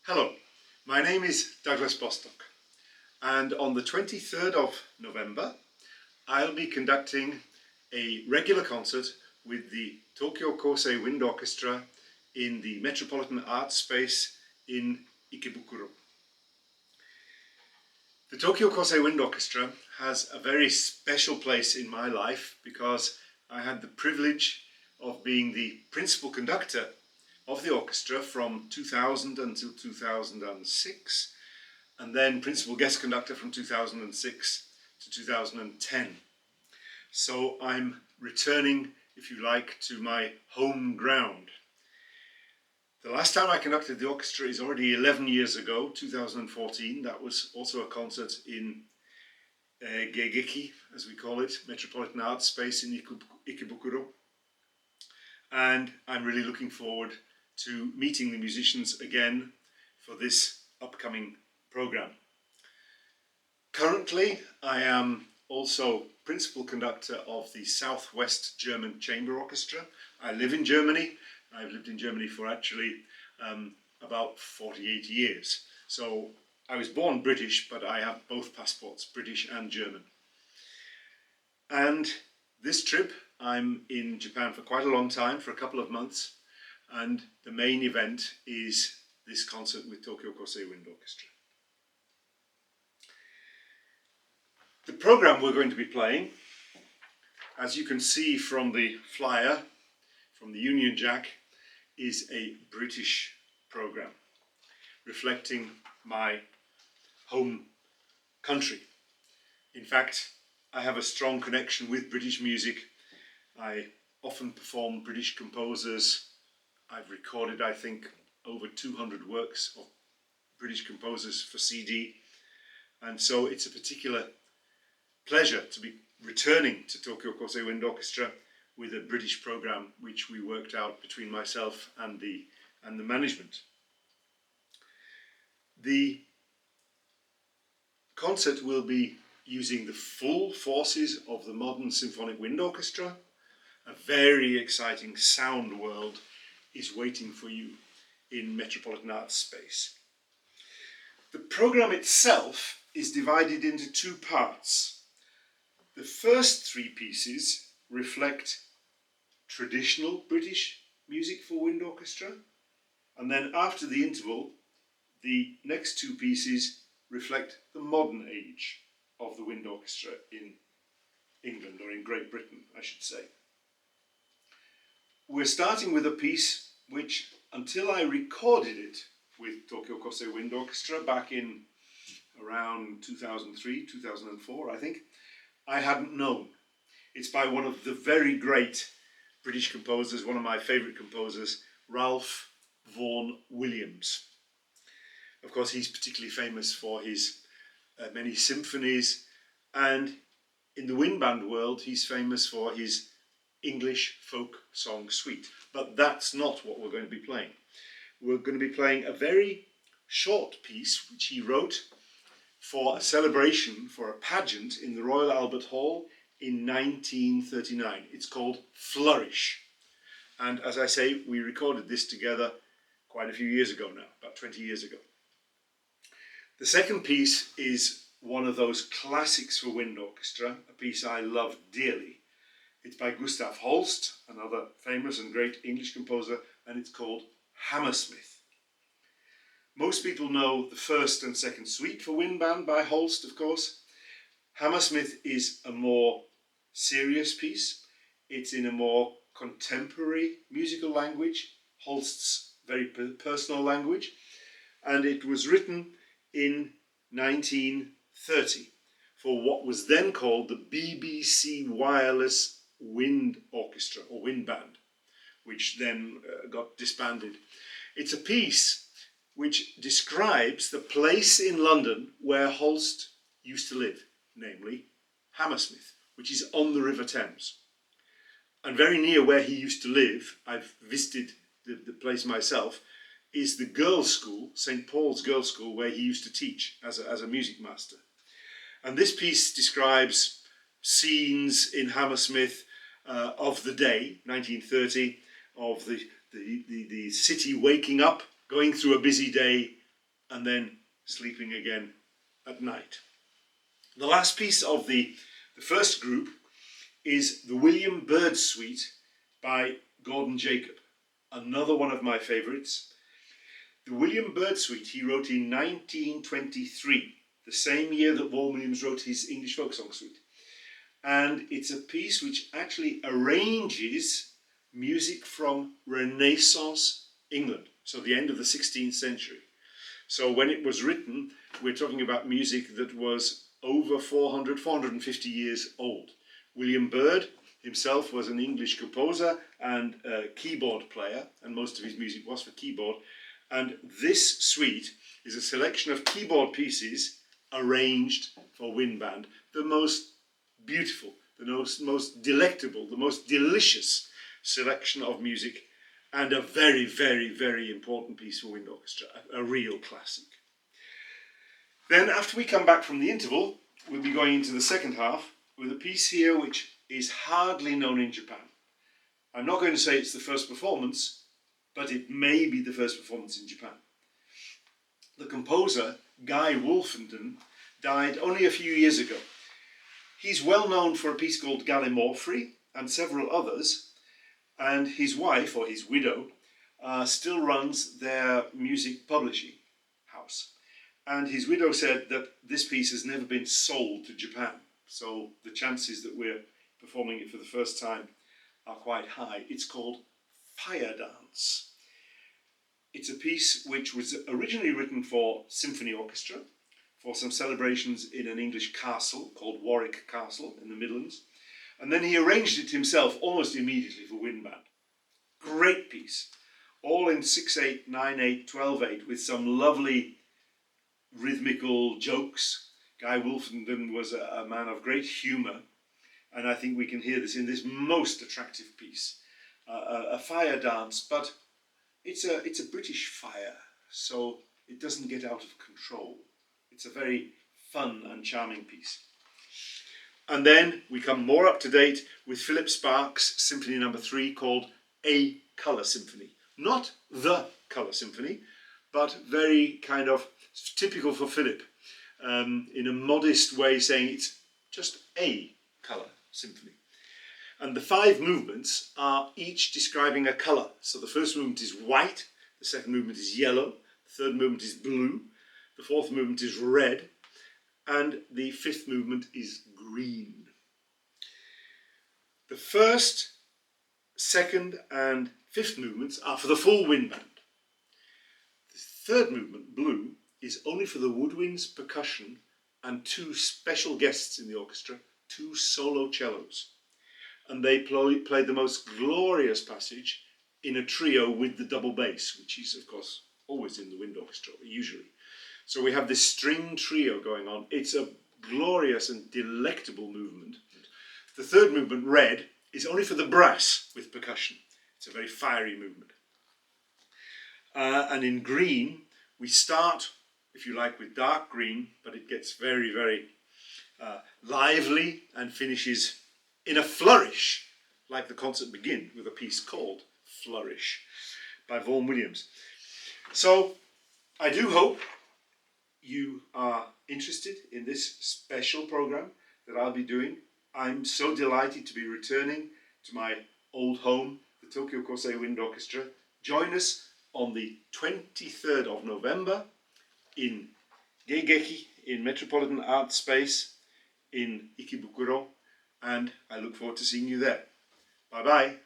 Hello, my name is Douglas Bostock, and on the 23rd of November I'll be conducting a regular concert with the Tokyo Kosei Wind Orchestra in the Metropolitan Arts Space in Ikebukuro. The Tokyo Kosei Wind Orchestra has a very special place in my life because I had the privilege of being the principal conductor of the orchestra from 2000 until 2006, and then principal guest conductor from 2006 to 2010. So I'm returning, if you like, to my home ground. The last time I conducted the orchestra is already 11 years ago, 2014. That was also a concert in Geigeki, as we call it, Metropolitan Arts Space in Ikebukuro. And I'm really looking forward to meeting the musicians again for this upcoming program. Currently, I am also principal conductor of the Southwest German Chamber Orchestra. I live in Germany. I've lived in Germany for actually about 48 years. So I was born British, but I have both passports, British and German. And this trip, I'm in Japan for quite a long time, for a couple of months. And the main event is this concert with Tokyo Kosei Wind Orchestra. The program we're going to be playing, as you can see from the flyer, from the Union Jack, is a British program, reflecting my home country. In fact, I have a strong connection with British music. I often perform British composers. I've recorded, I think, over 200 works of British composers for CD. And so it's a particular pleasure to be returning to Tokyo Kosei Wind Orchestra with a British program which we worked out between myself and the management. The concert will be using the full forces of the modern symphonic wind orchestra. A very exciting sound world is waiting for you in Metropolitan Arts Space. The program itself is divided into two parts. The first three pieces reflect traditional British music for wind orchestra, and then after the interval, the next two pieces reflect the modern age of the wind orchestra in England, or in Great Britain, I should say. We're starting with a piece which, until I recorded it with Tokyo Kosei Wind Orchestra back in around 2003, 2004, I think, I hadn't known. It's by one of the very great British composers, one of my favourite composers, Ralph Vaughan Williams. Of course, he's particularly famous for his many symphonies, and in the wind band world, he's famous for his English folk song suite. But that's not what we're going to be playing. We're going to be playing a very short piece which he wrote for a celebration, for a pageant in the Royal Albert Hall in 1939. It's called Flourish. And as I say, we recorded this together quite a few years ago now, about 20 years ago. The second piece is one of those classics for wind orchestra, a piece I love dearly. It's by Gustav Holst, another famous and great English composer, and it's called Hammersmith. Most people know the first and second suite for wind band by Holst, of course. Hammersmith is a more serious piece. It's in a more contemporary musical language, Holst's very personal language, and it was written in 1930 for what was then called the BBC Wireless Wind Orchestra, or Wind Band, which then got disbanded. It's a piece which describes the place in London where Holst used to live, namely Hammersmith, which is on the River Thames. And very near where he used to live, I've visited the place myself, is the girls' school, St. Paul's Girls' School, where he used to teach as a music master. And this piece describes scenes in Hammersmith of the day, 1930, of the city waking up, going through a busy day, and then sleeping again at night. The last piece of the first group is the William Byrd Suite by Gordon Jacob, another one of my favourites. The William Byrd Suite he wrote in 1923, the same year that Vaughan Williams wrote his English folk song suite. And it's a piece which actually arranges music from Renaissance England, so the end of the 16th century. So when it was written, we're talking about music that was over 450 years old. William Byrd himself was an English composer and a keyboard player, and most of his music was for keyboard. And this suite is a selection of keyboard pieces arranged for wind band, the most beautiful, the most delectable, the most delicious selection of music, and a very, very, very important piece for wind orchestra, a real classic. Then after we come back from the interval, we'll be going into the second half with a piece here which is hardly known in Japan. I'm not going to say it's the first performance, but it may be the first performance in Japan. The composer, Guy Wolfenden, died only a few years ago. He's well known for a piece called Gallimorphry and several others, and his wife, or his widow, still runs their music publishing house. And his widow said that this piece has never been sold to Japan, so the chances that we're performing it for the first time are quite high. It's called Fire Dance. It's a piece which was originally written for symphony orchestra, for some celebrations in an English castle called Warwick Castle in the Midlands. And then he arranged it himself almost immediately for wind band. Great piece, all in 6/8, 9/8, 12/8, with some lovely rhythmical jokes. Guy Wolfenden was a man of great humour, and I think we can hear this in this most attractive piece. A fire dance, but it's a British fire, so it doesn't get out of control. It's a very fun and charming piece. And then we come more up to date with Philip Sparks' Symphony No. 3 called A Colour Symphony. Not the Colour Symphony, but very kind of typical for Philip, in a modest way saying it's just a colour symphony. And the 5 movements are each describing a colour. So the first movement is white, the second movement is yellow, the third movement is blue, the fourth movement is red, and the fifth movement is green. The first, second, and fifth movements are for the full wind band. The third movement, blue, is only for the woodwinds, percussion, and 2 special guests in the orchestra, 2 solo cellos. And they played the most glorious passage in a trio with the double bass, which is, of course, always in the wind orchestra, usually. So we have this string trio going on. It's a glorious and delectable movement. The third movement, red, is only for the brass with percussion. It's a very fiery movement. And in green, we start, if you like, with dark green, but it gets very, very lively and finishes in a flourish, like the concert begin with a piece called Flourish by Vaughan Williams. So I do hope you are interested in this special program that I'll be doing. I'm so delighted to be returning to my old home, the Tokyo Kosei Wind Orchestra. Join us on the 23rd of November in Geigeki, in Metropolitan Art Space in Ikebukuro, and I look forward to seeing you there. Bye bye.